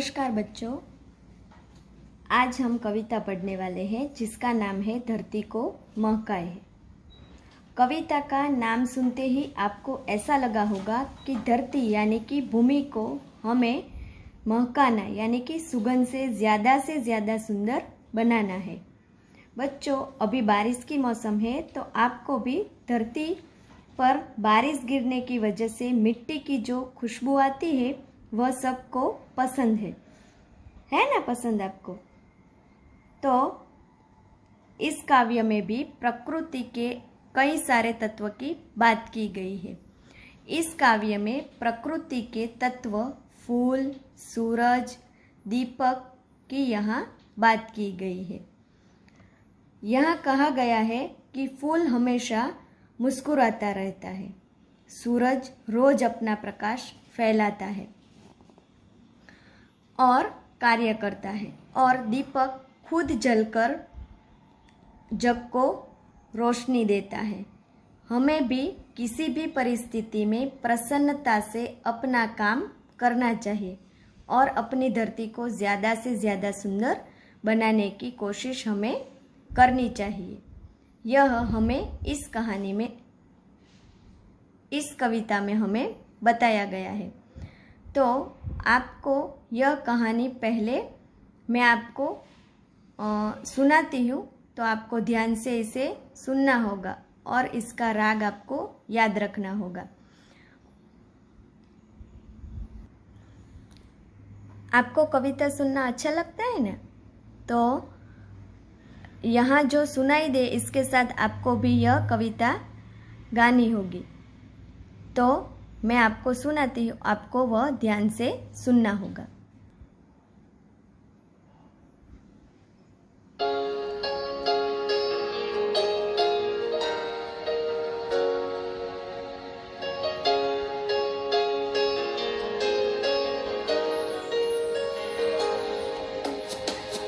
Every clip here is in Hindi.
नमस्कार बच्चों, आज हम कविता पढ़ने वाले हैं जिसका नाम है धरती को महकाए है। कविता का नाम सुनते ही आपको ऐसा लगा होगा कि धरती यानी कि भूमि को हमें महकाना यानी कि सुगंध से ज़्यादा सुंदर बनाना है। बच्चों, अभी बारिश की मौसम है तो आपको भी धरती पर बारिश गिरने की वजह से मिट्टी की जो खुशबू आती है वह सबको पसंद है ना? पसंद आपको? तो इस काव्य में भी प्रकृति के कई सारे तत्व की बात की गई है। इस काव्य में प्रकृति के तत्व फूल, सूरज, दीपक की यहाँ बात की गई है। यहाँ कहा गया है कि फूल हमेशा मुस्कुराता रहता है, सूरज रोज अपना प्रकाश फैलाता है और कार्य करता है, और दीपक खुद जलकर जग को रोशनी देता है। हमें भी किसी भी परिस्थिति में प्रसन्नता से अपना काम करना चाहिए और अपनी धरती को ज़्यादा से ज़्यादा सुंदर बनाने की कोशिश हमें करनी चाहिए। यह हमें इस कहानी में, इस कविता में हमें बताया गया है। तो आपको यह कहानी पहले मैं आपको सुनाती हूँ, तो आपको ध्यान से इसे सुनना होगा और इसका राग आपको याद रखना होगा। आपको कविता सुनना अच्छा लगता है ना? तो यहाँ जो सुनाई दे इसके साथ आपको भी यह कविता गानी होगी। तो मैं आपको सुनाती हूँ, आपको वह ध्यान से सुनना होगा।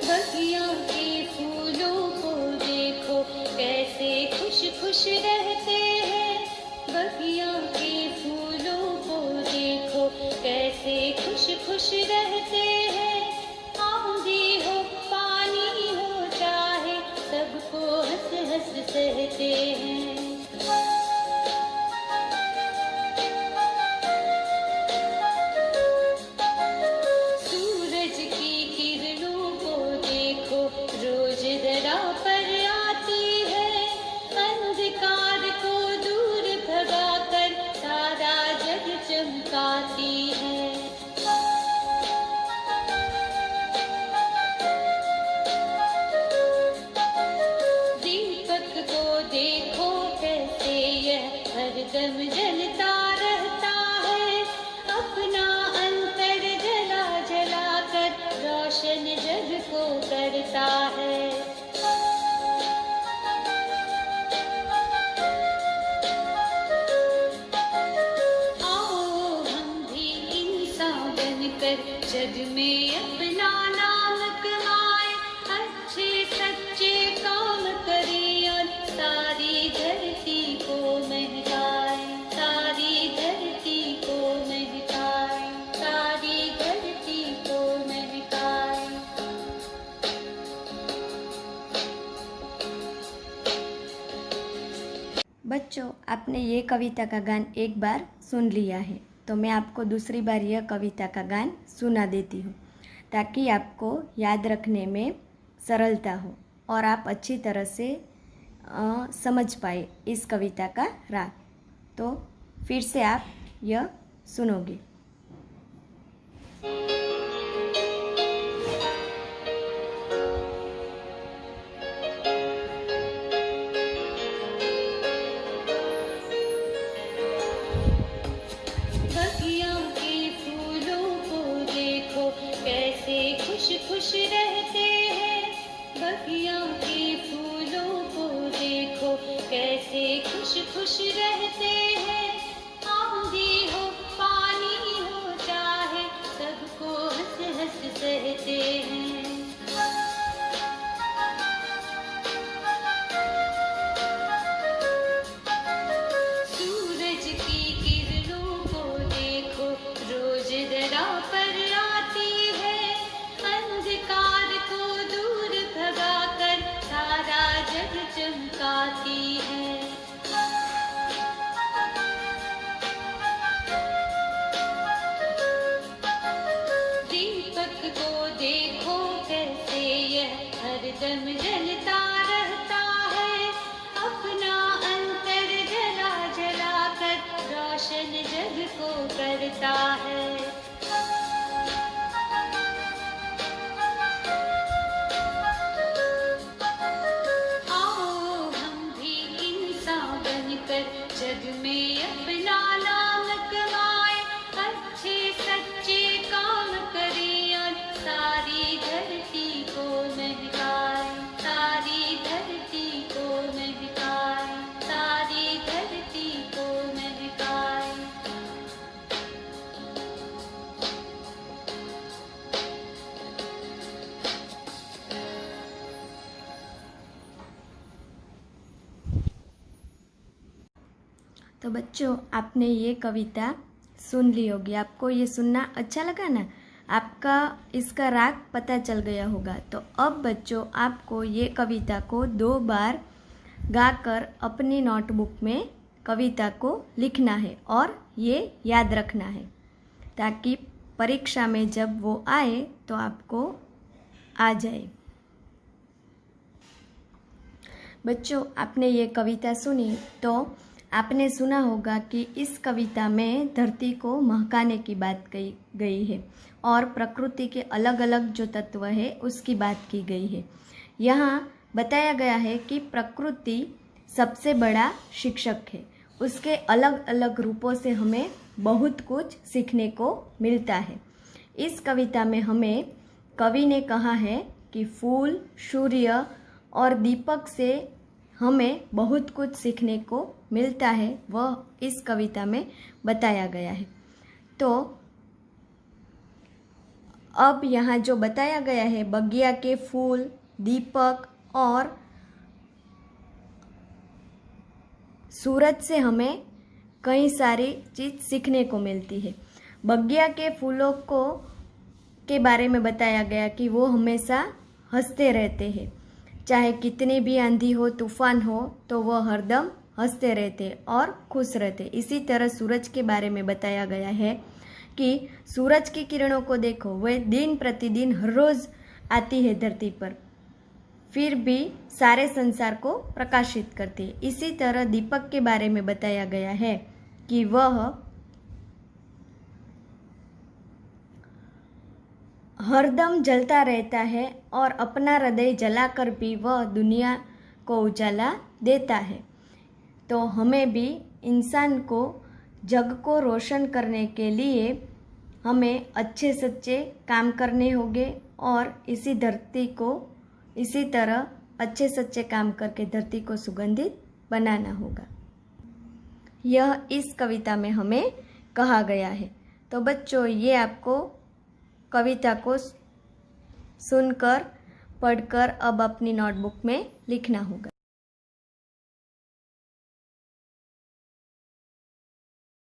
बगिया के फूलों को देखो कैसे खुश खुश रहते हैं। बगिया के फूलों को देखो कैसे खुश खुश रहते हैं। आंधी हो पानी हो चाहे सबको हंस हंस सहते हैं। सूरज की किरणों को देखो रोज धरा पर आती है। अंधकार को दूर भगाकर सारा जग चमकाती है। दीपक को देखो कैसे यह हरदम जलता रहता है। अपना अंतर जला जला कर रोशन जग को करता है। आओ हम भी इंसान बनकर जग में अपना नाम कमाए। अच्छे सच्चे काम करें और सारी धरती को महकाए। सारी धरती को महकाए। सारी धरती को महकाए। बच्चों, आपने ये कविता का गान एक बार सुन लिया है, तो मैं आपको दूसरी बार यह कविता का गान सुना देती हूँ ताकि आपको याद रखने में सरलता हो और आप अच्छी तरह से समझ पाए इस कविता का राग। तो फिर से आप यह सुनोगे। बगिया के फूलों को देखो कैसे खुश खुश रहते हैं। बगिया के फूलों को देखो कैसे खुश खुश रहते हैं। आंधी हो पानी हो चाहे सबको हंस हंस सहते हैं। सूरज की किरणों को देखो रोज धरा पर आती है। जग में अपना नाम कमाए, अच्छे सच्चे काम करे और सारी धरती को महकाए, सारी धरती को महकाए, सारी धरती को महकाए। तो बच्चों, आपने ये कविता सुन ली होगी। आपको ये सुनना अच्छा लगा ना? आपका इसका राग पता चल गया होगा। तो अब बच्चों, आपको ये कविता को 2 बार गाकर अपनी नोटबुक में कविता को लिखना है और ये याद रखना है, ताकि परीक्षा में जब वो आए तो आपको आ जाए। बच्चों, आपने ये कविता सुनी तो आपने सुना होगा कि इस कविता में धरती को महकाने की बात कही गई है और प्रकृति के अलग अलग जो तत्व है उसकी बात की गई है। यहाँ बताया गया है कि प्रकृति सबसे बड़ा शिक्षक है। उसके अलग अलग रूपों से हमें बहुत कुछ सीखने को मिलता है। इस कविता में हमें कवि ने कहा है कि फूल, सूर्य और दीपक से हमें बहुत कुछ सीखने को मिलता है, वह इस कविता में बताया गया है। तो अब यहाँ जो बताया गया है, बगिया के फूल, दीपक और सूरज से हमें कई सारी चीज़ सीखने को मिलती है। बगिया के फूलों के बारे में बताया गया कि वो हमेशा हंसते रहते हैं, चाहे कितनी भी आंधी हो, तूफान हो, तो वह हरदम हंसते रहते और खुश रहते। इसी तरह सूरज के बारे में बताया गया है कि सूरज की किरणों को देखो, वह दिन प्रतिदिन हर रोज़ आती है धरती पर, फिर भी सारे संसार को प्रकाशित करती है। इसी तरह दीपक के बारे में बताया गया है कि वह हरदम जलता रहता है और अपना हृदय जलाकर भी वह दुनिया को उजाला देता है। तो हमें भी, इंसान को, जग को रोशन करने के लिए हमें अच्छे सच्चे काम करने होंगे और इसी तरह अच्छे सच्चे काम करके धरती को सुगंधित बनाना होगा। यह इस कविता में हमें कहा गया है। तो बच्चों, ये आपको कविता को सुनकर, पढ़कर अब अपनी नोटबुक में लिखना होगा।